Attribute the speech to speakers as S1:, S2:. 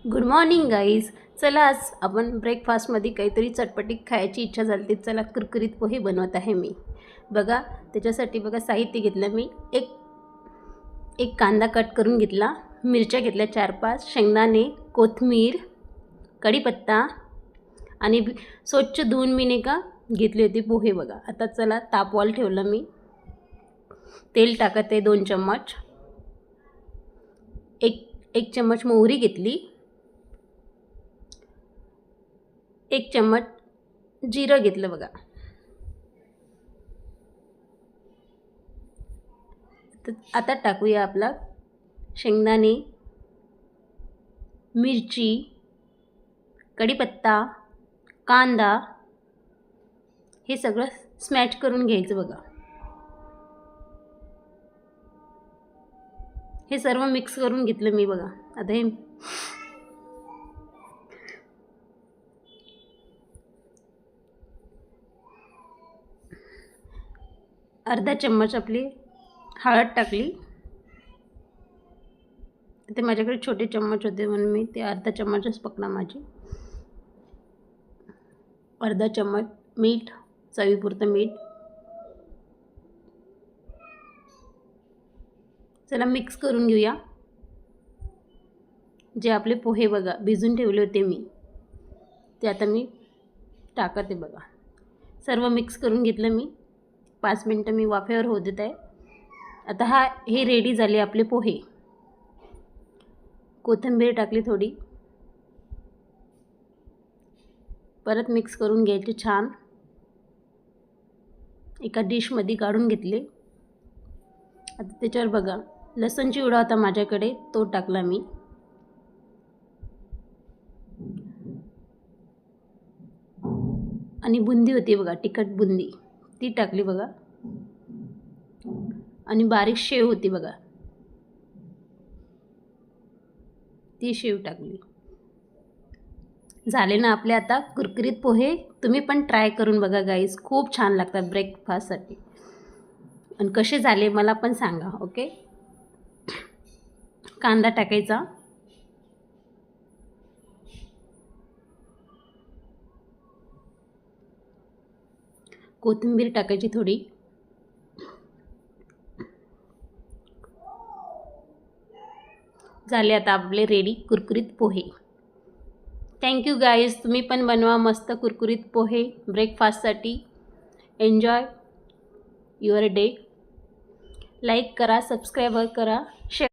S1: Good morning guys. चला आज आपण ब्रेकफास्टमध्ये काहीतरी चटपटीत खायची इच्छा झाली ती चला कुरकुरीत पोहे बनवत आहे मी. बघा त्याच्यासाठी बघा साहित्य घेतलं मी. एक कांदा कट करून घेतला, मिरच्या घेतल्या 4-5, शेंगदाणे, कोथिंबीर, कढीपत्ता आणि स्वच्छ धुवून मी नाही का घेतले होते पोहे. बघा आता चला तापवायला ठेवलं मी. तेल टाकत आहे 2 चम्मच. एक चम्मच मोहरी घेतली, 1 चम्मच जिरं घेतलं. बघा आता टाकूया आपला शेंगदाणे, मिरची, कढीपत्ता, कांदा, हे सगळं स्मॅश करून घ्यायचं. बघा हे सर्व मिक्स करून घेतलं मी. बघा आता हे अर्धा चम्मच आपली हळद टाकली. ते माझ्याकडे छोटे चम्मच होते म्हणून मी ते अर्धा चम्मचच पकडा माझी. अर्धा चम्मच मीठ, चवीपुरतं मीठ. चला मिक्स करून घेऊया. जे आपले पोहे बघा भिजून ठेवले होते मी ते आता मी टाकत आहे. बघा सर्व मिक्स करून घेतलं मी. 5 मिनटं मी वाफेवर होऊ देत आहे. आता हे रेडी झाले आपले पोहे. कोथिंबीर टाकली थोडी, परत मिक्स करून घ्यायचे छान. एका डिशमध्ये काढून घेतले. आता त्याच्यावर बघा लसूण चिवडा होता माझ्याकडे, तो टाकला मी. आणि बुंदी होती बघा, तिखट बुंदी, ती टाकली बघा. आणि बारीक शेव होती बघा, ती शेव टाकली. झाले ना आपले आता कुरकुरीत पोहे. तुम्ही पण ट्राय करून बघा गाईज, खूप छान लागतात ब्रेकफास्टसाठी. आणि कसे झाले मला पण सांगा. ओके. कांदा टाकायचा, कोथिंबीर टाकायची थोडी, झाले आता आपले रेडी कुरकुरीत पोहे. Thank you guys. तुम्ही पण बनवा मस्त कुरकुरीत पोहे ब्रेकफास्टसाठी. Enjoy your day. लाईक करा, सबस्क्राईब करा, शेअर